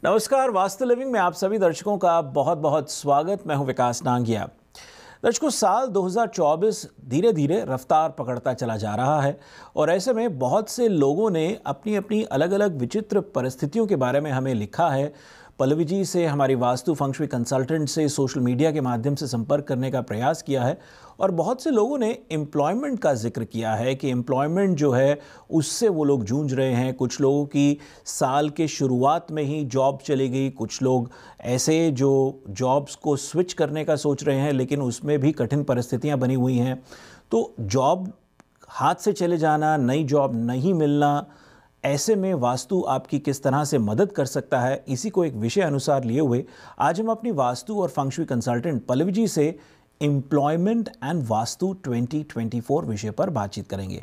नमस्कार, वास्तु लिविंग में आप सभी दर्शकों का बहुत बहुत स्वागत। मैं हूं विकास नांगिया। दर्शकों, साल 2024 धीरे धीरे रफ्तार पकड़ता चला जा रहा है और ऐसे में बहुत से लोगों ने अपनी अपनी अलग अलग विचित्र परिस्थितियों के बारे में हमें लिखा है। पल्लवी जी से, हमारी वास्तु फंक्शुई कंसल्टेंट से सोशल मीडिया के माध्यम से संपर्क करने का प्रयास किया है और बहुत से लोगों ने एम्प्लॉयमेंट का जिक्र किया है कि एम्प्लॉयमेंट जो है उससे वो लोग जूझ रहे हैं। कुछ लोगों की साल के शुरुआत में ही जॉब चली गई, कुछ लोग ऐसे जो जॉब्स को स्विच करने का सोच रहे हैं लेकिन उसमें भी कठिन परिस्थितियां बनी हुई हैं। तो जॉब हाथ से चले जाना, नई जॉब नहीं मिलना, ऐसे में वास्तु आपकी किस तरह से मदद कर सकता है, इसी को एक विषय अनुसार लिए हुए आज हम अपनी वास्तु और फंक्शुई कंसल्टेंट पल्लवी जी से एम्प्लॉयमेंट एंड वास्तु 2024 विषय पर बातचीत करेंगे।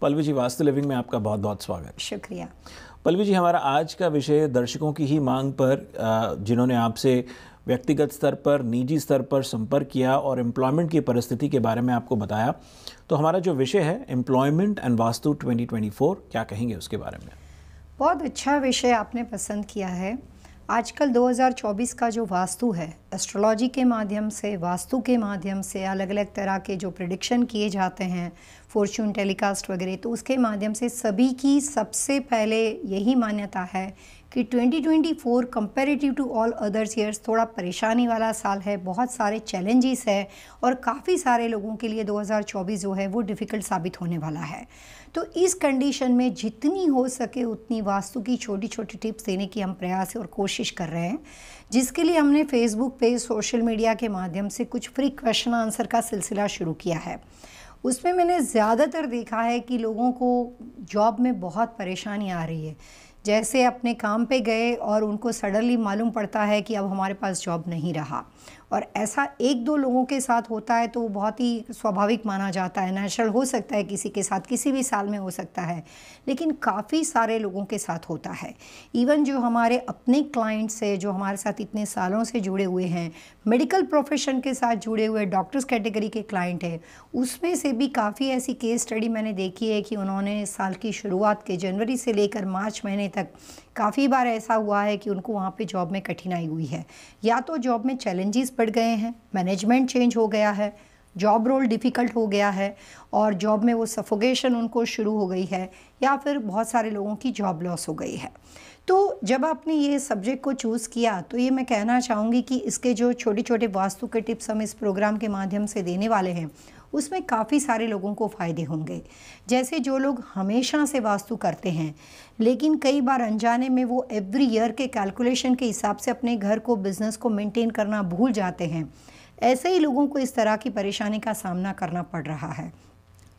पल्लवी जी, वास्तु लिविंग में आपका बहुत बहुत स्वागत। शुक्रिया। पल्लवी जी, हमारा आज का विषय दर्शकों की ही मांग पर, जिन्होंने आपसे व्यक्तिगत स्तर पर, निजी स्तर पर संपर्क किया और एम्प्लॉयमेंट की परिस्थिति के बारे में आपको बताया, तो हमारा जो विषय है एम्प्लॉयमेंट एंड वास्तु 2024, क्या कहेंगे उसके बारे में? बहुत अच्छा विषय आपने पसंद किया है। आजकल 2024 का जो वास्तु है, एस्ट्रोलॉजी के माध्यम से, वास्तु के माध्यम से अलग अलग तरह के जो प्रेडिक्शन किए जाते हैं, फॉर्च्यून टेलीकास्ट वगैरह, तो उसके माध्यम से सभी की सबसे पहले यही मान्यता है कि 2024 comparative to all others years थोड़ा परेशानी वाला साल है। बहुत सारे चैलेंजेस है और काफ़ी सारे लोगों के लिए 2024 जो है वो डिफ़िकल्ट साबित होने वाला है। तो इस कंडीशन में जितनी हो सके उतनी वास्तु की छोटी छोटी टिप्स देने की हम प्रयास और कोशिश कर रहे हैं, जिसके लिए हमने फेसबुक पे, सोशल मीडिया के माध्यम से कुछ फ्री क्वेश्चन आंसर का सिलसिला शुरू किया है। उसमें मैंने ज़्यादातर देखा है कि लोगों को जॉब में बहुत परेशानी आ रही है। जैसे अपने काम पे गए और उनको सडनली मालूम पड़ता है कि अब हमारे पास जॉब नहीं रहा, और ऐसा एक दो लोगों के साथ होता है तो वो बहुत ही स्वाभाविक माना जाता है, नेचुरल हो सकता है, किसी के साथ किसी भी साल में हो सकता है, लेकिन काफ़ी सारे लोगों के साथ होता है। इवन जो हमारे अपने क्लाइंट्स है, जो हमारे साथ इतने सालों से जुड़े हुए हैं, मेडिकल प्रोफेशन के साथ जुड़े हुए डॉक्टर्स कैटेगरी के क्लाइंट है, उसमें से भी काफ़ी ऐसी केस स्टडी मैंने देखी है कि उन्होंने साल की शुरुआत के जनवरी से लेकर मार्च महीने तक काफ़ी बार ऐसा हुआ है कि उनको वहाँ पे जॉब में कठिनाई हुई है। या तो जॉब में चैलेंजेस बढ़ गए हैं, मैनेजमेंट चेंज हो गया है, जॉब रोल डिफ़िकल्ट हो गया है और जॉब में वो सफोकेशन उनको शुरू हो गई है, या फिर बहुत सारे लोगों की जॉब लॉस हो गई है। तो जब आपने ये सब्जेक्ट को चूज़ किया तो ये मैं कहना चाहूँगी कि इसके जो छोटे छोटे वास्तु के टिप्स हम इस प्रोग्राम के माध्यम से देने वाले हैं, उसमें काफ़ी सारे लोगों को फ़ायदे होंगे। जैसे जो लोग हमेशा से वास्तु करते हैं लेकिन कई बार अनजाने में वो एवरी ईयर के कैलकुलेशन के हिसाब से अपने घर को, बिज़नेस को मेंटेन करना भूल जाते हैं, ऐसे ही लोगों को इस तरह की परेशानी का सामना करना पड़ रहा है।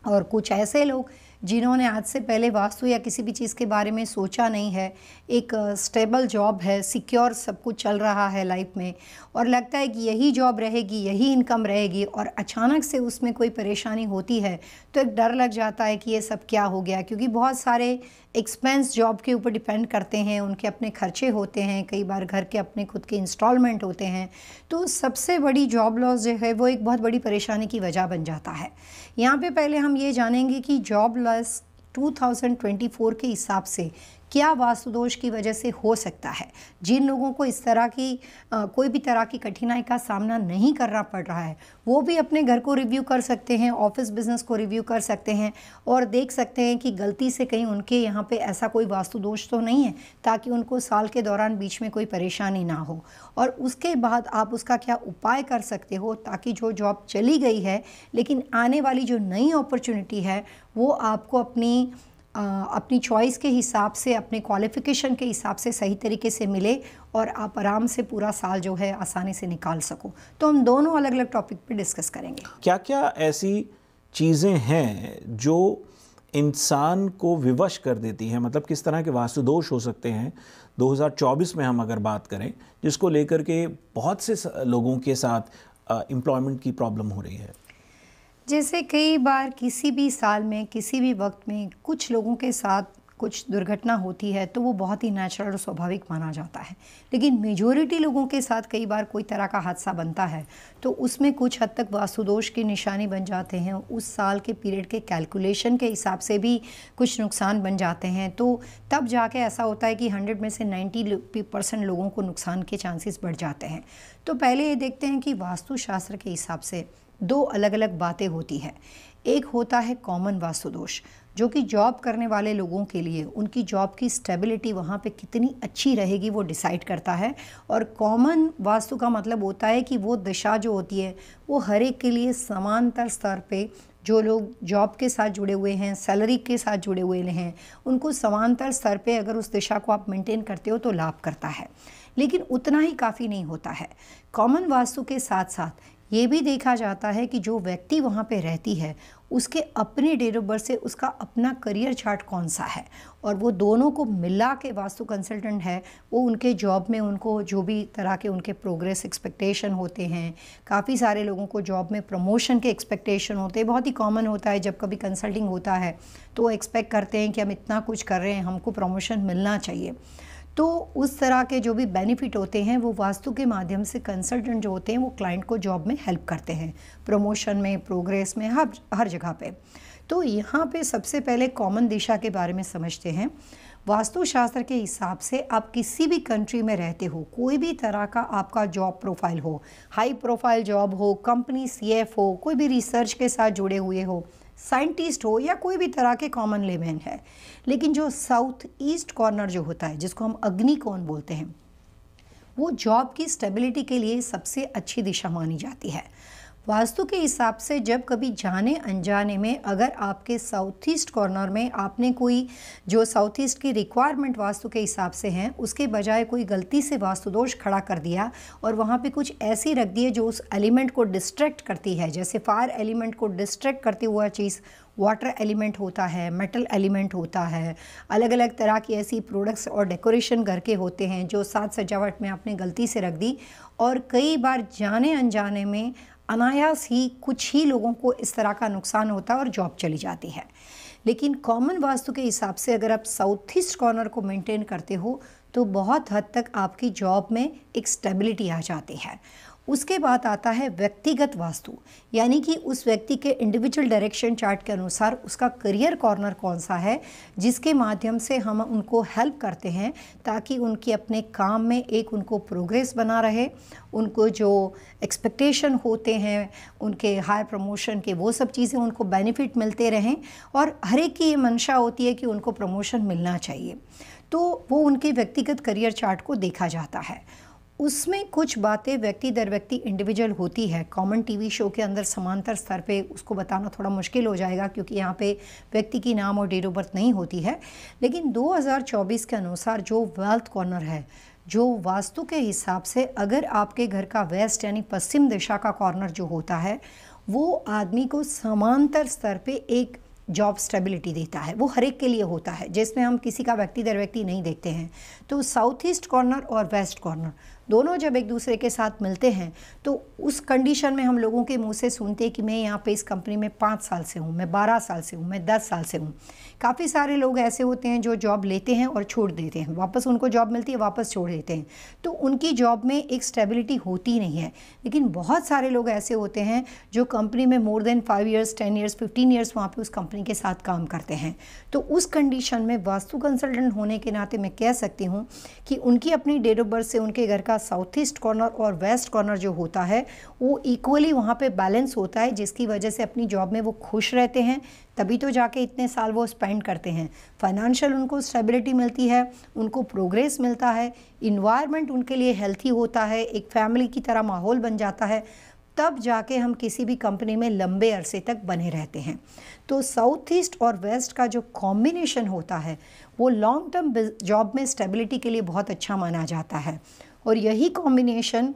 और कुछ ऐसे लोग जिन्होंने आज से पहले वास्तु या किसी भी चीज़ के बारे में सोचा नहीं है, एक स्टेबल जॉब है, सिक्योर सब कुछ चल रहा है लाइफ में, और लगता है कि यही जॉब रहेगी, यही इनकम रहेगी, और अचानक से उसमें कोई परेशानी होती है तो एक डर लग जाता है कि ये सब क्या हो गया, क्योंकि बहुत सारे एक्सपेंस जॉब के ऊपर डिपेंड करते हैं, उनके अपने खर्चे होते हैं, कई बार घर के अपने खुद के इंस्टॉलमेंट होते हैं। तो सबसे बड़ी जॉब लॉस जो है वो एक बहुत बड़ी परेशानी की वजह बन जाता है। यहाँ पे पहले हम ये जानेंगे कि जॉब लॉस 2024 के हिसाब से क्या वास्तु दोष की वजह से हो सकता है। जिन लोगों को इस तरह की कोई भी तरह की कठिनाई का सामना नहीं करना पड़ रहा है, वो भी अपने घर को रिव्यू कर सकते हैं, ऑफिस बिजनेस को रिव्यू कर सकते हैं और देख सकते हैं कि गलती से कहीं उनके यहाँ पे ऐसा कोई वास्तु दोष तो नहीं है, ताकि उनको साल के दौरान बीच में कोई परेशानी ना हो। और उसके बाद आप उसका क्या उपाय कर सकते हो ताकि जो जॉब चली गई है लेकिन आने वाली जो नई अपॉर्चुनिटी है वो आपको अपनी चॉइस के हिसाब से, अपने क्वालिफ़िकेशन के हिसाब से सही तरीके से मिले और आप आराम से पूरा साल जो है आसानी से निकाल सको। तो हम दोनों अलग अलग टॉपिक पे डिस्कस करेंगे। क्या क्या ऐसी चीज़ें हैं जो इंसान को विवश कर देती हैं, मतलब किस तरह के वास्तु दोष हो सकते हैं 2024 में हम अगर बात करें, जिसको लेकर के बहुत से लोगों के साथ एम्प्लॉयमेंट की प्रॉब्लम हो रही है? जैसे कई बार किसी भी साल में, किसी भी वक्त में कुछ लोगों के साथ कुछ दुर्घटना होती है तो वो बहुत ही नेचुरल और स्वाभाविक माना जाता है, लेकिन मेजॉरिटी लोगों के साथ कई बार कोई तरह का हादसा बनता है तो उसमें कुछ हद तक वास्तुदोष की निशानी बन जाते हैं। उस साल के पीरियड के कैलकुलेशन के हिसाब से भी कुछ नुकसान बन जाते हैं, तो तब जाके ऐसा होता है कि 100 में से 90% लोगों को नुकसान के चांसेस बढ़ जाते हैं। तो पहले ये देखते हैं कि वास्तुशास्त्र के हिसाब से दो अलग अलग बातें होती है। एक होता है कॉमन वास्तुदोष, जो कि जॉब करने वाले लोगों के लिए उनकी जॉब की स्टेबिलिटी वहाँ पे कितनी अच्छी रहेगी वो डिसाइड करता है। और कॉमन वास्तु का मतलब होता है कि वो दिशा जो होती है वो हर एक के लिए समांतर स्तर पे, जो लोग जॉब के साथ जुड़े हुए हैं, सैलरी के साथ जुड़े हुए हैं, उनको समांतर स्तर पे अगर उस दिशा को आप मेंटेन करते हो तो लाभ करता है। लेकिन उतना ही काफ़ी नहीं होता है। कॉमन वास्तु के साथ साथ ये भी देखा जाता है कि जो व्यक्ति वहाँ पे रहती है उसके अपने डेट ऑफ बर्थ से उसका अपना करियर चार्ट कौन सा है, और वो दोनों को मिला के वास्तु कंसल्टेंट है वो उनके जॉब में उनको जो भी तरह के उनके प्रोग्रेस एक्सपेक्टेशन होते हैं, काफ़ी सारे लोगों को जॉब में प्रमोशन के एक्सपेक्टेशन होते हैं। बहुत ही कॉमन होता है जब कभी कंसल्टिंग होता है तो वो एक्सपेक्ट करते हैं कि हम इतना कुछ कर रहे हैं, हमको प्रमोशन मिलना चाहिए। तो उस तरह के जो भी बेनिफिट होते हैं वो वास्तु के माध्यम से कंसल्टेंट जो होते हैं वो क्लाइंट को जॉब में हेल्प करते हैं, प्रमोशन में, प्रोग्रेस में, हर जगह पे। तो यहाँ पे सबसे पहले कॉमन दिशा के बारे में समझते हैं। वास्तुशास्त्र के हिसाब से आप किसी भी कंट्री में रहते हो, कोई भी तरह का आपका जॉब प्रोफाइल हो, हाई प्रोफाइल जॉब हो, कंपनी CF हो, कोई भी रिसर्च के साथ जुड़े हुए हो, साइंटिस्ट हो, या कोई भी तरह के कॉमन लेमैन है, लेकिन जो साउथ ईस्ट कॉर्नर जो होता है जिसको हम अग्निकोण बोलते हैं, वो जॉब की स्टेबिलिटी के लिए सबसे अच्छी दिशा मानी जाती है। वास्तु के हिसाब से जब कभी जाने अनजाने में अगर आपके साउथ ईस्ट कॉर्नर में आपने कोई जो साउथ ईस्ट की रिक्वायरमेंट वास्तु के हिसाब से हैं उसके बजाय कोई गलती से वास्तुदोष खड़ा कर दिया और वहाँ पे कुछ ऐसी रख दिए जो उस एलिमेंट को डिस्ट्रैक्ट करती है, जैसे फायर एलिमेंट को डिस्ट्रैक्ट करती हुआ चीज़ वाटर एलिमेंट होता है, मेटल एलिमेंट होता है, अलग अलग तरह की ऐसी प्रोडक्ट्स और डेकोरेशन घर के होते हैं जो साज सजावट में आपने गलती से रख दी, और कई बार जाने अनजाने में अनायास ही कुछ ही लोगों को इस तरह का नुकसान होता है और जॉब चली जाती है। लेकिन कॉमन वास्तु के हिसाब से अगर आप साउथ ईस्ट कॉर्नर को मेंटेन करते हो तो बहुत हद तक आपकी जॉब में एक स्टेबिलिटी आ जाती है। उसके बाद आता है व्यक्तिगत वास्तु, यानी कि उस व्यक्ति के इंडिविजुअल डायरेक्शन चार्ट के अनुसार उसका करियर कॉर्नर कौन सा है, जिसके माध्यम से हम उनको हेल्प करते हैं ताकि उनके अपने काम में एक उनको प्रोग्रेस बना रहे, उनको जो एक्सपेक्टेशन होते हैं उनके हायर प्रमोशन के वो सब चीज़ें उनको बेनिफिट मिलते रहें, और हर एक की ये मंशा होती है कि उनको प्रमोशन मिलना चाहिए। तो वो उनके व्यक्तिगत करियर चार्ट को देखा जाता है। उसमें कुछ बातें व्यक्ति दर व्यक्ति इंडिविजुअल होती है। कॉमन टीवी शो के अंदर समांतर स्तर पे उसको बताना थोड़ा मुश्किल हो जाएगा क्योंकि यहाँ पे व्यक्ति की नाम और डेट ऑफ बर्थ नहीं होती है। लेकिन 2024 के अनुसार जो वेल्थ कॉर्नर है, जो वास्तु के हिसाब से अगर आपके घर का वेस्ट यानी पश्चिम दिशा का कॉर्नर जो होता है वो आदमी को समांतर स्तर पे एक जॉब स्टेबिलिटी देता है, वो हर एक के लिए होता है, जिसमें हम किसी का व्यक्ति दर व्यक्ति नहीं देखते हैं। तो साउथ ईस्ट कॉर्नर और वेस्ट कॉर्नर दोनों जब एक दूसरे के साथ मिलते हैं तो उस कंडीशन में हम लोगों के मुंह से सुनते हैं कि मैं यहाँ पे इस कंपनी में 5 साल से हूँ, मैं 12 साल से हूँ, मैं 10 साल से हूँ। काफ़ी सारे लोग ऐसे होते हैं जो जॉब लेते हैं और छोड़ देते हैं, वापस उनको जॉब मिलती है वापस छोड़ देते हैं, तो उनकी जॉब में एक स्टेबिलिटी होती नहीं है। लेकिन बहुत सारे लोग ऐसे होते हैं जो कंपनी में more than 5 years, 10 years, 15 years वहाँ पर उस कंपनी के साथ काम करते हैं। तो उस कंडीशन में वास्तु कंसल्टेंट होने के नाते मैं कह सकती हूँ कि उनकी अपनी डेट ऑफ बर्थ से उनके घर का साउथ ईस्ट कॉर्नर और वेस्ट कॉर्नर जो होता है वो इक्वली वहाँ पे बैलेंस होता है, जिसकी वजह से अपनी जॉब में वो खुश रहते हैं, तभी तो जाके इतने साल वो स्पेंड करते हैं। फाइनेंशियल उनको स्टेबिलिटी मिलती है, उनको प्रोग्रेस मिलता है, इन्वायरमेंट उनके लिए हेल्थी होता है, एक फैमिली की तरह माहौल बन जाता है, तब जाके हम किसी भी कंपनी में लंबे अरसे तक बने रहते हैं। तो साउथ ईस्ट और वेस्ट का जो कॉम्बिनेशन होता है वो लॉन्ग टर्म जॉब में स्टेबिलिटी के लिए बहुत अच्छा माना जाता है। और यही कॉम्बिनेशन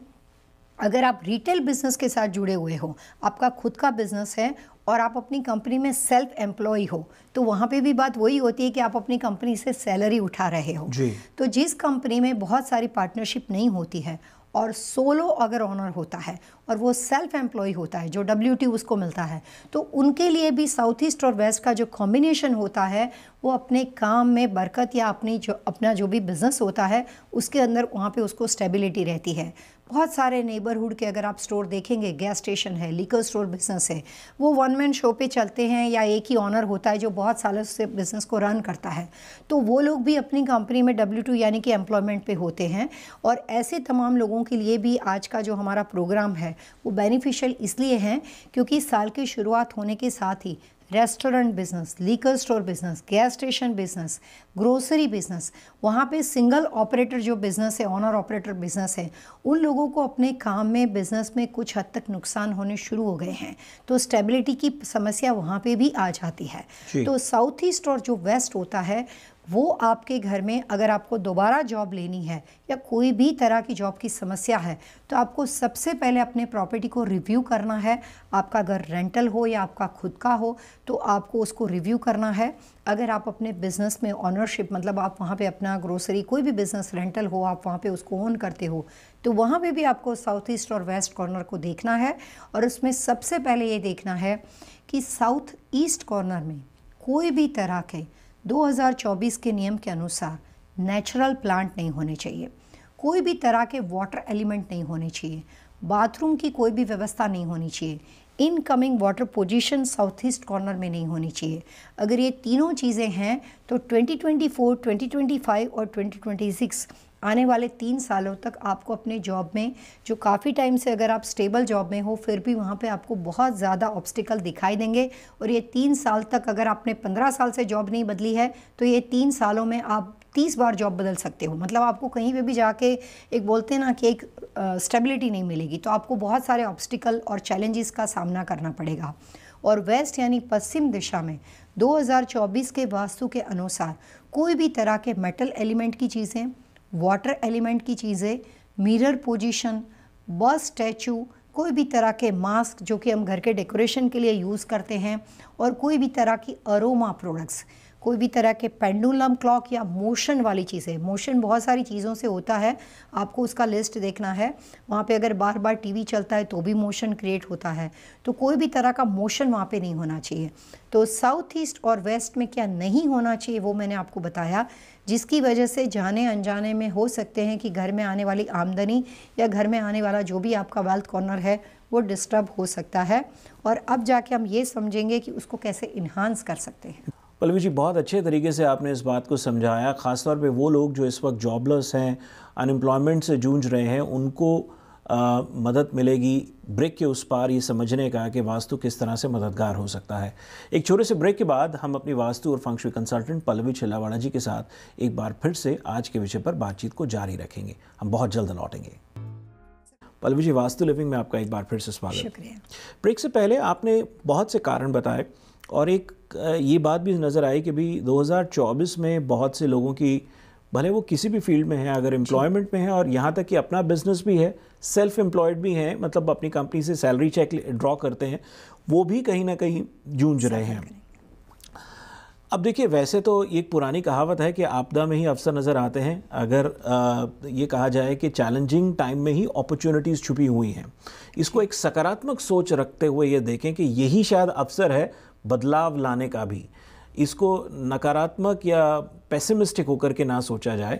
अगर आप रिटेल बिजनेस के साथ जुड़े हुए हो, आपका खुद का बिजनेस है और आप अपनी कंपनी में सेल्फ एम्प्लॉय हो, तो वहाँ पे भी बात वही होती है कि आप अपनी कंपनी से सैलरी उठा रहे हो। जी। तो जिस कंपनी में बहुत सारी पार्टनरशिप नहीं होती है और सोलो अगर ओनर होता है और वो सेल्फ एम्प्लॉय होता है, जो WT उसको मिलता है, तो उनके लिए भी साउथ ईस्ट और वेस्ट का जो कॉम्बिनेशन होता है वो अपने काम में बरकत या अपना जो भी बिज़नेस होता है उसके अंदर वहाँ पे उसको स्टेबिलिटी रहती है। बहुत सारे नेबरहुड के अगर आप स्टोर देखेंगे, गैस स्टेशन है, लिकर स्टोर बिजनेस है, वो वन मैन शो पे चलते हैं या एक ही ऑनर होता है जो बहुत सालों से बिज़नेस को रन करता है, तो वो लोग भी अपनी कंपनी में W2 यानी कि एम्प्लॉयमेंट पे होते हैं। और ऐसे तमाम लोगों के लिए भी आज का जो हमारा प्रोग्राम है वो बेनिफिशियल इसलिए है क्योंकि साल की शुरुआत होने के साथ ही restaurant business, liquor store business, gas station business, grocery business, वहाँ पे सिंगल ऑपरेटर जो बिजनेस है, ऑनर ऑपरेटर बिजनेस है, उन लोगों को अपने काम में, बिजनेस में कुछ हद तक नुकसान होने शुरू हो गए हैं, तो स्टेबिलिटी की समस्या वहाँ पे भी आ जाती है। तो साउथ ईस्ट और जो वेस्ट होता है वो आपके घर में अगर आपको दोबारा जॉब लेनी है या कोई भी तरह की जॉब की समस्या है तो आपको सबसे पहले अपने प्रॉपर्टी को रिव्यू करना है। आपका घर रेंटल हो या आपका खुद का हो तो आपको उसको रिव्यू करना है। अगर आप अपने बिज़नेस में ऑनरशिप, मतलब आप वहाँ पे अपना ग्रोसरी कोई भी बिज़नेस रेंटल हो, आप वहाँ पे उसको ओन करते हो, तो वहाँ पे भी आपको साउथ ईस्ट और वेस्ट कॉर्नर को देखना है। और उसमें सबसे पहले ये देखना है कि साउथ ईस्ट कॉर्नर में कोई भी तरह के 2024 के नियम के अनुसार नेचुरल प्लांट नहीं होने चाहिए, कोई भी तरह के वाटर एलिमेंट नहीं होने चाहिए, बाथरूम की कोई भी व्यवस्था नहीं होनी चाहिए, incoming water position south east corner में नहीं होनी चाहिए। अगर ये तीनों चीज़ें हैं तो 2024, 2025 और 2026 आने वाले 3 सालों तक आपको अपने जॉब में, जो काफ़ी टाइम से अगर आप स्टेबल जॉब में हो फिर भी वहाँ पे आपको बहुत ज़्यादा ऑब्स्टिकल दिखाई देंगे। और ये 3 साल तक, अगर आपने 15 साल से जॉब नहीं बदली है तो ये 3 सालों में आप 30 बार जॉब बदल सकते हो। मतलब आपको कहीं पे भी जाके एक बोलते हैं ना कि एक स्टेबिलिटी नहीं मिलेगी, तो आपको बहुत सारे ऑब्स्टिकल और चैलेंजेस का सामना करना पड़ेगा। और वेस्ट यानी पश्चिम दिशा में 2024 के वास्तु के अनुसार कोई भी तरह के मेटल एलिमेंट की चीज़ें, वाटर एलिमेंट की चीज़ें, मिरर पोजीशन, बस स्टैचू, कोई भी तरह के मास्क जो कि हम घर के डेकोरेशन के लिए यूज़ करते हैं, और कोई भी तरह की अरोमा प्रोडक्ट्स, कोई भी तरह के पेंडुलम क्लॉक या मोशन वाली चीज़ें। मोशन बहुत सारी चीज़ों से होता है, आपको उसका लिस्ट देखना है। वहाँ पे अगर बार बार टीवी चलता है तो भी मोशन क्रिएट होता है, तो कोई भी तरह का मोशन वहाँ पे नहीं होना चाहिए। तो साउथ ईस्ट और वेस्ट में क्या नहीं होना चाहिए वो मैंने आपको बताया, जिसकी वजह से जाने अनजाने में हो सकते हैं कि घर में आने वाली आमदनी या घर में आने वाला जो भी आपका वेल्थ कॉर्नर है वो डिस्टर्ब हो सकता है। और अब जाके हम ये समझेंगे कि उसको कैसे इन्हांस कर सकते हैं। पल्लवी जी, बहुत अच्छे तरीके से आपने इस बात को समझाया। ख़ासतौर पे वो लोग जो इस वक्त जॉबलेस हैं, अनएम्प्लॉयमेंट से जूझ रहे हैं, उनको मदद मिलेगी ब्रेक के उस पार ये समझने का कि वास्तु किस तरह से मददगार हो सकता है। एक छोटे से ब्रेक के बाद हम अपनी वास्तु और फंक्शुई कंसल्टेंट पल्लवी छिल्लावाड़ा जी के साथ एक बार फिर से आज के विषय पर बातचीत को जारी रखेंगे। हम बहुत जल्द लौटेंगे। पल्लवी जी, वास्तु लिविंग में आपका एक बार फिर से स्वागत। शुक्रिया। ब्रेक से पहले आपने बहुत से कारण बताए और एक ये बात भी नज़र आई कि भी 2024 में बहुत से लोगों की, भले वो किसी भी फील्ड में है, अगर एम्प्लॉयमेंट में है और यहाँ तक कि अपना बिजनेस भी है, सेल्फ एम्प्लॉयड भी हैं, मतलब अपनी कंपनी से सैलरी चेक ड्रॉ करते हैं, वो भी कहीं ना कहीं जूझ रहे हैं। अब देखिए, वैसे तो एक पुरानी कहावत है कि आपदा में ही अवसर नज़र आते हैं। अगर ये कहा जाए कि चैलेंजिंग टाइम में ही अपॉर्चुनिटीज़ छुपी हुई हैं, इसको एक सकारात्मक सोच रखते हुए ये देखें कि यही शायद अवसर है बदलाव लाने का भी। इसको नकारात्मक या पेसिमिस्टिक होकर के ना सोचा जाए,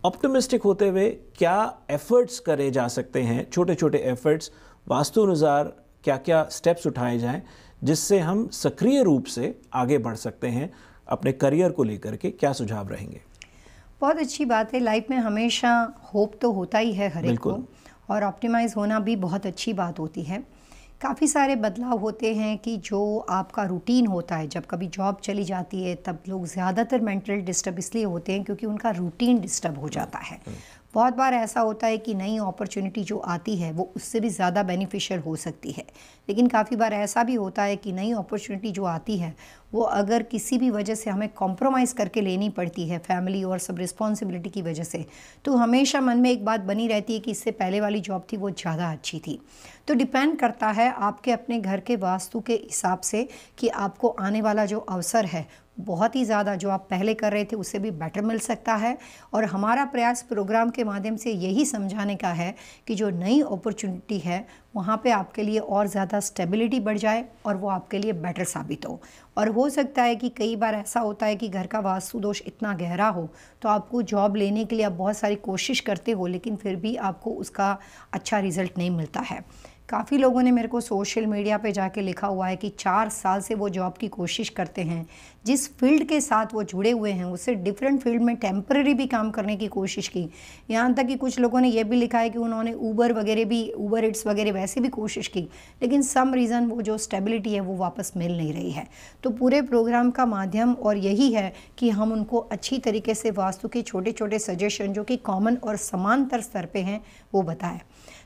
ऑप्टिमिस्टिक होते हुए क्या एफ़र्ट्स करे जा सकते हैं, छोटे छोटे एफ़र्ट्स, वास्तु अनुसार क्या क्या स्टेप्स उठाए जाएं जिससे हम सक्रिय रूप से आगे बढ़ सकते हैं अपने करियर को लेकर के। क्या सुझाव रहेंगे? बहुत अच्छी बात है। लाइफ में हमेशा होप तो होता ही है हर एक को, और ऑप्टिमाइज़ होना भी बहुत अच्छी बात होती है। काफ़ी सारे बदलाव होते हैं कि जो आपका रूटीन होता है, जब कभी जॉब चली जाती है तब लोग ज़्यादातर मेंटल डिस्टर्ब इसलिए होते हैं क्योंकि उनका रूटीन डिस्टर्ब हो जाता है। बहुत बार ऐसा होता है कि नई अपॉर्चुनिटी जो आती है वो उससे भी ज़्यादा बेनिफिशियल हो सकती है, लेकिन काफ़ी बार ऐसा भी होता है कि नई अपॉर्चुनिटी जो आती है वो अगर किसी भी वजह से हमें कॉम्प्रोमाइज़ करके लेनी पड़ती है, फैमिली और सब रिस्पॉन्सिबिलिटी की वजह से, तो हमेशा मन में एक बात बनी रहती है कि इससे पहले वाली जॉब थी वो ज़्यादा अच्छी थी। तो डिपेंड करता है आपके अपने घर के वास्तु के हिसाब से कि आपको आने वाला जो अवसर है बहुत ही ज़्यादा जो आप पहले कर रहे थे उससे भी बेटर मिल सकता है। और हमारा प्रयास प्रोग्राम के माध्यम से यही समझाने का है कि जो नई अपॉर्चुनिटी है वहाँ पे आपके लिए और ज़्यादा स्टेबिलिटी बढ़ जाए और वो आपके लिए बेटर साबित हो। और हो सकता है कि कई बार ऐसा होता है कि घर का वास्तु दोष इतना गहरा हो तो आपको जॉब लेने के लिए आप बहुत सारी कोशिश करते हो लेकिन फिर भी आपको उसका अच्छा रिजल्ट नहीं मिलता है। काफ़ी लोगों ने मेरे को सोशल मीडिया पे जाके लिखा हुआ है कि 4 साल से वो जॉब की कोशिश करते हैं, जिस फील्ड के साथ वो जुड़े हुए हैं उससे डिफरेंट फील्ड में टेम्पररी भी काम करने की कोशिश की। यहाँ तक कि कुछ लोगों ने ये भी लिखा है कि उन्होंने ऊबर इट्स वगैरह वैसे भी कोशिश की, लेकिन सम रीज़न वो जो स्टेबिलिटी है वो वापस मिल नहीं रही है। तो पूरे प्रोग्राम का माध्यम और यही है कि हम उनको अच्छी तरीके से वास्तु के छोटे छोटे सजेशन जो कि कॉमन और समांतर स्तर पे हैं वो बताएं।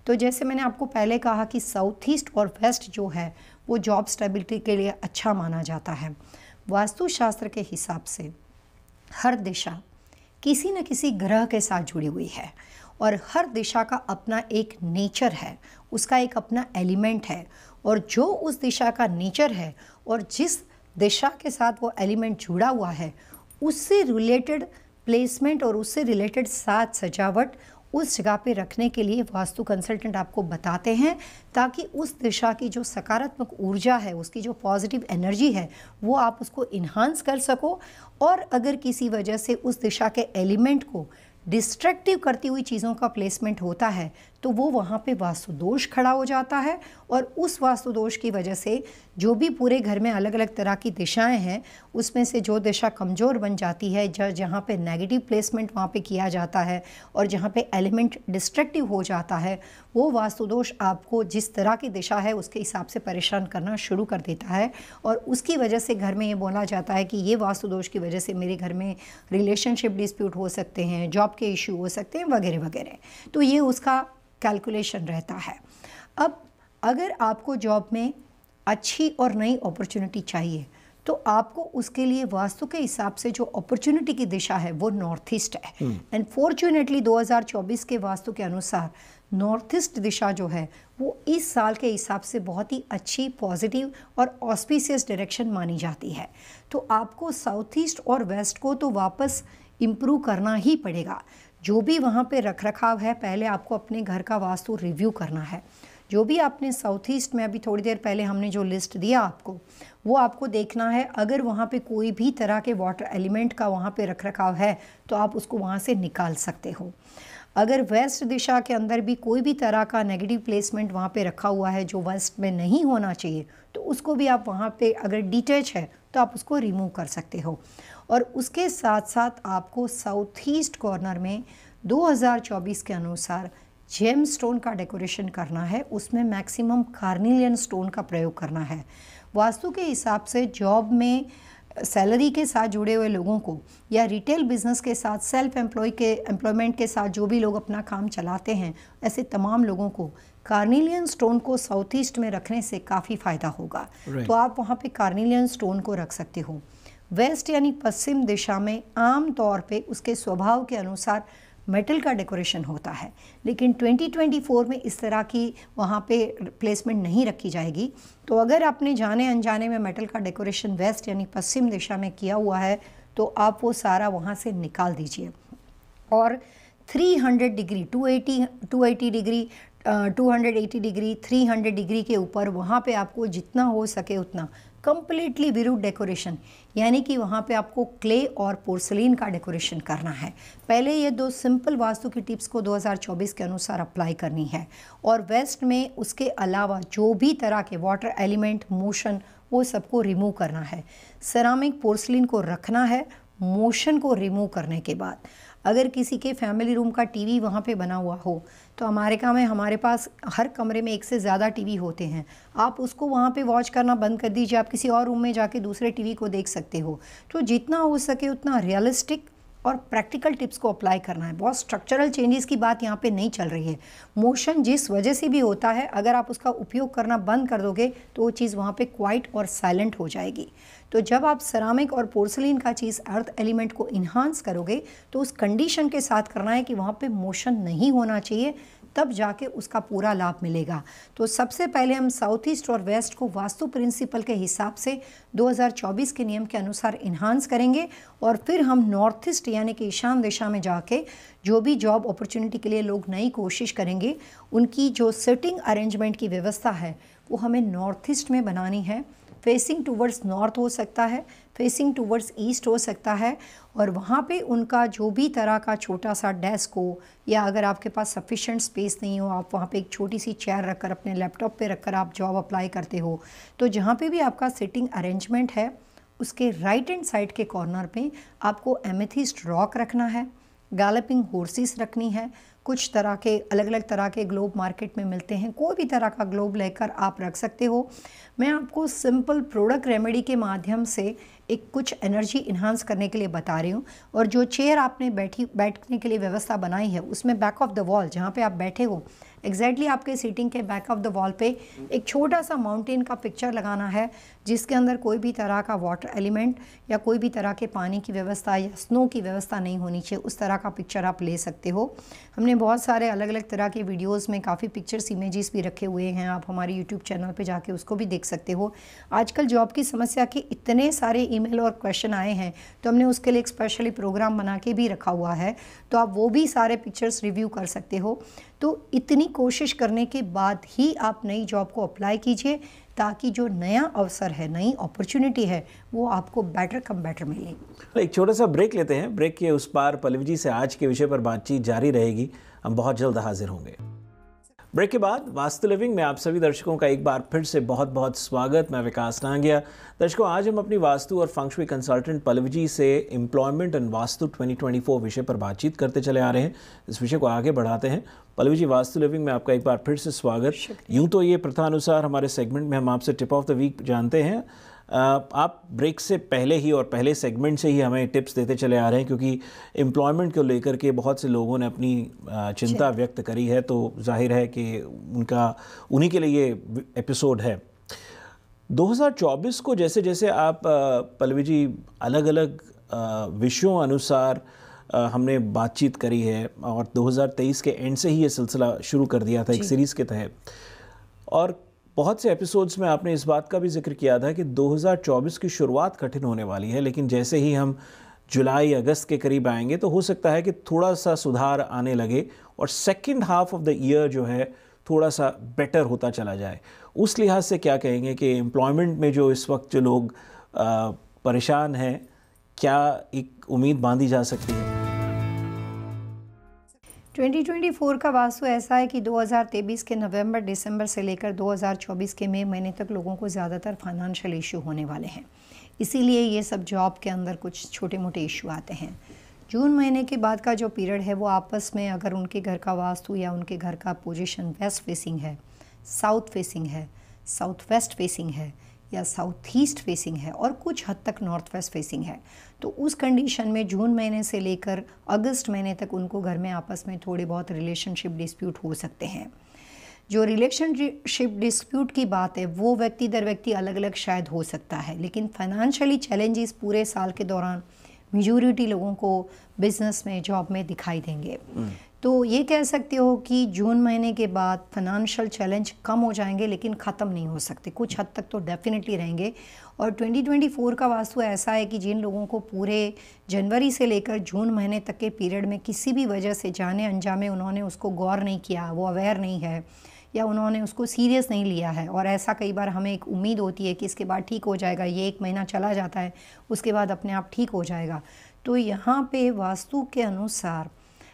तो जैसे मैंने आपको पहले कहा कि साउथ ईस्ट और वेस्ट जो है वो जॉब स्टेबिलिटी के लिए अच्छा माना जाता है। वास्तुशास्त्र के हिसाब से हर दिशा किसी न किसी ग्रह के साथ जुड़ी हुई है और हर दिशा का अपना एक नेचर है, उसका एक अपना एलिमेंट है। और जो उस दिशा का नेचर है और जिस दिशा के साथ वो एलिमेंट जुड़ा हुआ है उससे रिलेटेड प्लेसमेंट और उससे रिलेटेड साज सजावट उस जगह पे रखने के लिए वास्तु कंसल्टेंट आपको बताते हैं, ताकि उस दिशा की जो सकारात्मक ऊर्जा है, उसकी जो पॉजिटिव एनर्जी है वो आप उसको इन्हांस कर सको। और अगर किसी वजह से उस दिशा के एलिमेंट को डिस्ट्रक्टिव करती हुई चीज़ों का प्लेसमेंट होता है तो वो वहाँ पे वास्तु दोष खड़ा हो जाता है। और उस वास्तु दोष की वजह से जो भी पूरे घर में अलग अलग तरह की दिशाएं हैं उसमें से जो दिशा कमज़ोर बन जाती है, जहाँ पे नेगेटिव प्लेसमेंट वहाँ पे किया जाता है और जहाँ पे एलिमेंट डिस्ट्रक्टिव हो जाता है, वो वास्तु दोष आपको जिस तरह की दिशा है उसके हिसाब से परेशान करना शुरू कर देता है। और उसकी वजह से घर में ये बोला जाता है कि ये वास्तु दोष की वजह से मेरे घर में रिलेशनशिप डिस्प्यूट हो सकते हैं, जॉब के इश्यू हो सकते हैं वगैरह वगैरह। तो ये उसका कैलकुलेशन रहता है। अब अगर आपको जॉब में अच्छी और नई अपॉर्चुनिटी चाहिए तो आपको उसके लिए वास्तु के हिसाब से जो अपॉर्चुनिटी की दिशा है वो नॉर्थ ईस्ट है। एंड फॉर्चुनेटली 2024 के वास्तु के अनुसार नॉर्थ ईस्ट दिशा जो है वो इस साल के हिसाब से बहुत ही अच्छी, पॉजिटिव और ऑस्पिशियस डायरेक्शन मानी जाती है। तो आपको साउथ ईस्ट और वेस्ट को तो वापस इम्प्रूव करना ही पड़ेगा। जो भी वहाँ पे रख रखाव है पहले आपको अपने घर का वास्तु रिव्यू करना है। जो भी आपने साउथ ईस्ट में अभी थोड़ी देर पहले हमने जो लिस्ट दिया आपको वो आपको देखना है। अगर वहाँ पे कोई भी तरह के वाटर एलिमेंट का वहाँ पे रख रखाव है तो आप उसको वहाँ से निकाल सकते हो। अगर वेस्ट दिशा के अंदर भी कोई भी तरह का नेगेटिव प्लेसमेंट वहाँ पे रखा हुआ है जो वेस्ट में नहीं होना चाहिए तो उसको भी आप वहाँ पे अगर डिटैच है तो आप उसको रिमूव कर सकते हो। और उसके साथ साथ आपको साउथ ईस्ट कॉर्नर में 2024 के अनुसार जेम स्टोन का डेकोरेशन करना है। उसमें मैक्सिमम कार्निलियन स्टोन का प्रयोग करना है। वास्तु के हिसाब से जॉब में सैलरी के साथ जुड़े हुए लोगों को या रिटेल बिजनेस के साथ सेल्फ एम्प्लॉयमेंट के साथ जो भी लोग अपना काम चलाते हैं ऐसे तमाम लोगों को कार्निलियन स्टोन को साउथ ईस्ट में रखने से काफ़ी फ़ायदा होगा। तो आप वहाँ पे कार्निलियन स्टोन को रख सकते हो। वेस्ट यानी पश्चिम दिशा में आम तौर पे उसके स्वभाव के अनुसार मेटल का डेकोरेशन होता है, लेकिन 2024 में इस तरह की वहाँ पे प्लेसमेंट नहीं रखी जाएगी। तो अगर आपने जाने अनजाने में मेटल का डेकोरेशन वेस्ट यानी पश्चिम दिशा में किया हुआ है तो आप वो सारा वहाँ से निकाल दीजिए। और 300 डिग्री 280 डिग्री 280 डिग्री 300 डिग्री के ऊपर वहाँ पे आपको जितना हो सके उतना कंप्लीटली विरुद्ध डेकोरेशन यानी कि वहाँ पे आपको क्ले और पोर्सलिन का डेकोरेशन करना है। पहले ये 2 सिंपल वास्तु की टिप्स को 2024 के अनुसार अप्लाई करनी है। और वेस्ट में उसके अलावा जो भी तरह के वाटर एलिमेंट, मोशन, वो सबको रिमूव करना है। सेरामिक पोर्सलिन को रखना है। मोशन को रिमूव करने के बाद अगर किसी के फैमिली रूम का टीवी वहाँ पे बना हुआ हो तो अमेरिका में हमारे पास हर कमरे में 1 से ज़्यादा टीवी होते हैं। आप उसको वहाँ पे वॉच करना बंद कर दीजिए, आप किसी और रूम में जाके दूसरे टीवी को देख सकते हो। तो जितना हो सके उतना रियलिस्टिक और प्रैक्टिकल टिप्स को अप्लाई करना है। बहुत स्ट्रक्चरल चेंजेस की बात यहाँ पे नहीं चल रही है। मोशन जिस वजह से भी होता है अगर आप उसका उपयोग करना बंद कर दोगे तो वो चीज़ वहाँ पे क्वाइट और साइलेंट हो जाएगी। तो जब आप सेरामिक और पोर्सलिन का चीज़ अर्थ एलिमेंट को इन्हांस करोगे तो उस कंडीशन के साथ करना है कि वहाँ पे मोशन नहीं होना चाहिए, तब जाके उसका पूरा लाभ मिलेगा। तो सबसे पहले हम साउथ ईस्ट और वेस्ट को वास्तु प्रिंसिपल के हिसाब से 2024 के नियम के अनुसार इन्हांस करेंगे और फिर हम नॉर्थ ईस्ट यानी कि ईशान दिशा में जाके जो भी जॉब अपॉर्चुनिटी के लिए लोग नई कोशिश करेंगे उनकी जो सिटिंग अरेंजमेंट की व्यवस्था है वो हमें नॉर्थ ईस्ट में बनानी है। फेसिंग टूवर्ड्स नॉर्थ हो सकता है, फेसिंग टूवर्ड्स ईस्ट हो सकता है, और वहाँ पे उनका जो भी तरह का छोटा सा डेस्क हो, या अगर आपके पास सफिशेंट स्पेस नहीं हो, आप वहाँ पे एक छोटी सी चेयर रखकर अपने लैपटॉप पे रखकर आप जॉब अप्लाई करते हो, तो जहाँ पे भी आपका सिटिंग अरेंजमेंट है उसके राइट हैंड साइड के कॉर्नर पे आपको एमेथिस्ट रॉक रखना है, गैलपिंग हॉर्सेस रखनी है, कुछ तरह के अलग अलग तरह के ग्लोब मार्केट में मिलते हैं, कोई भी तरह का ग्लोब लेकर आप रख सकते हो। मैं आपको सिंपल प्रोडक्ट रेमेडी के माध्यम से एक कुछ एनर्जी इन्हांस करने के लिए बता रही हूँ। और जो चेयर आपने बैठने के लिए व्यवस्था बनाई है उसमें बैक ऑफ द वॉल जहाँ पे आप बैठे हो एग्जैक्टली आपके सीटिंग के बैक ऑफ द वॉल पे एक छोटा सा माउंटेन का पिक्चर लगाना है जिसके अंदर कोई भी तरह का वाटर एलिमेंट या कोई भी तरह के पानी की व्यवस्था या स्नो की व्यवस्था नहीं होनी चाहिए। उस तरह का पिक्चर आप ले सकते हो। हमने बहुत सारे अलग अलग तरह के वीडियोस में काफ़ी पिक्चर्स इमेजेस भी रखे हुए हैं, आप हमारे यूट्यूब चैनल पे जाके उसको भी देख सकते हो। आजकल जॉब की समस्या के इतने सारे ईमेल और क्वेश्चन आए हैं तो हमने उसके लिए एक स्पेशली प्रोग्राम बना के भी रखा हुआ है, तो आप वो भी सारे पिक्चर्स रिव्यू कर सकते हो। तो इतनी कोशिश करने के बाद ही आप नई जॉब को अप्लाई कीजिए ताकि जो नया अवसर है, नई अपॉर्चुनिटी है, वो आपको बेटर कम बेटर मिले। एक छोटा सा ब्रेक लेते हैं। ब्रेक के उस पार पल्लवी जी से आज के विषय पर बातचीत जारी रहेगी। हम बहुत जल्द हाजिर होंगे। ब्रेक के बाद वास्तु लिविंग में आप सभी दर्शकों का एक बार फिर से बहुत बहुत स्वागत। मैं विकास नांगिया। दर्शकों, आज हम अपनी वास्तु और फंग शुई कंसल्टेंट पल्लवी जी से एम्प्लॉयमेंट एंड वास्तु 2024 विषय पर बातचीत करते चले आ रहे हैं। इस विषय को आगे बढ़ाते हैं। पल्लवी जी, वास्तु लिविंग में आपका एक बार फिर से स्वागत। यूँ तो ये प्रथानुसार हमारे सेगमेंट में हम आपसे टिप ऑफ द वीक जानते हैं। आप ब्रेक से पहले ही और पहले सेगमेंट से ही हमें टिप्स देते चले आ रहे हैं क्योंकि एम्प्लॉयमेंट को लेकर के बहुत से लोगों ने अपनी चिंता व्यक्त करी है, तो जाहिर है कि उन्हीं के लिए ये एपिसोड है। 2024 को जैसे जैसे आप पल्लवी जी अलग अलग विषयों अनुसार हमने बातचीत करी है और 2023 के एंड से ही ये सिलसिला शुरू कर दिया था एक सीरीज़ के तहत, और बहुत से एपिसोड्स में आपने इस बात का भी जिक्र किया था कि 2024 की शुरुआत कठिन होने वाली है, लेकिन जैसे ही हम जुलाई अगस्त के करीब आएंगे तो हो सकता है कि थोड़ा सा सुधार आने लगे और second half of the year जो है थोड़ा सा बेटर होता चला जाए। उस लिहाज से क्या कहेंगे कि एम्प्लॉयमेंट में जो इस वक्त जो लोग परेशान हैं, क्या एक उम्मीद बांधी जा सकती है? 2024 का वास्तु ऐसा है कि 2023 के नवंबर दिसंबर से लेकर 2024 के मई महीने तक लोगों को ज़्यादातर फाइनेंशियल इशू होने वाले हैं। इसीलिए ये सब जॉब के अंदर कुछ छोटे मोटे इशू आते हैं। जून महीने के बाद का जो पीरियड है वो आपस में, अगर उनके घर का वास्तु या उनके घर का पोजीशन वेस्ट फेसिंग है, साउथ फेसिंग है, साउथ वेस्ट फेसिंग है या साउथ ईस्ट फेसिंग है और कुछ हद तक नॉर्थ वेस्ट फेसिंग है, तो उस कंडीशन में जून महीने से लेकर अगस्त महीने तक उनको घर में आपस में थोड़े बहुत रिलेशनशिप डिस्प्यूट हो सकते हैं। जो रिलेशनशिप डिस्प्यूट की बात है वो व्यक्ति दर व्यक्ति अलग अलग शायद हो सकता है, लेकिन फाइनेंशियली चैलेंजेस पूरे साल के दौरान मेजॉरिटी लोगों को बिजनेस में, जॉब में दिखाई देंगे। तो ये कह सकते हो कि जून महीने के बाद फाइनेंशियल चैलेंज कम हो जाएंगे लेकिन ख़त्म नहीं हो सकते, कुछ हद तक तो डेफिनेटली रहेंगे। और 2024 का वास्तु ऐसा है कि जिन लोगों को पूरे जनवरी से लेकर जून महीने तक के पीरियड में किसी भी वजह से जाने अनजाने उन्होंने उसको गौर नहीं किया, वो अवेयर नहीं है या उन्होंने उसको सीरियस नहीं लिया है, और ऐसा कई बार हमें एक उम्मीद होती है कि इसके बाद ठीक हो जाएगा, ये एक महीना चला जाता है उसके बाद अपने आप ठीक हो जाएगा। तो यहाँ पे वास्तु के अनुसार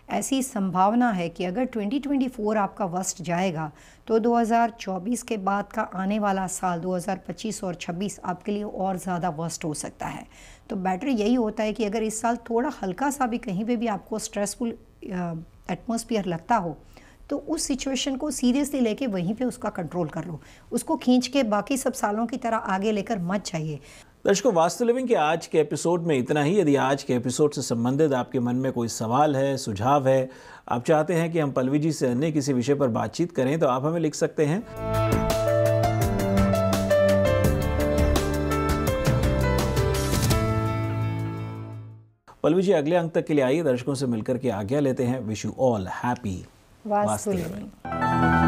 ऐसी संभावना है कि अगर 2024 आपका वर्स्ट जाएगा तो 2024 के बाद का आने वाला साल 2025 और 26 आपके लिए और ज़्यादा वर्स्ट हो सकता है। तो बेटर यही होता है कि अगर इस साल थोड़ा हल्का सा भी कहीं पे भी आपको स्ट्रेसफुल एटमॉस्फेयर लगता हो तो उस सिचुएशन को सीरियसली लेके वहीं पे उसका कंट्रोल कर लो, उसको खींच के बाकी सब सालों की तरह आगे लेकर मत जाइए। दर्शकों, वास्तु लिविंग के आज के एपिसोड में इतना ही। यदि आज के एपिसोड से संबंधित आपके मन में कोई सवाल है, सुझाव है, आप चाहते हैं कि हम पल्लवी जी से अन्य किसी विषय पर बातचीत करें, तो आप हमें लिख सकते हैं। पल्लवी जी, अगले अंक तक के लिए आइए, दर्शकों से मिलकर के आज्ञा लेते हैं। Wish you all happy vastu living.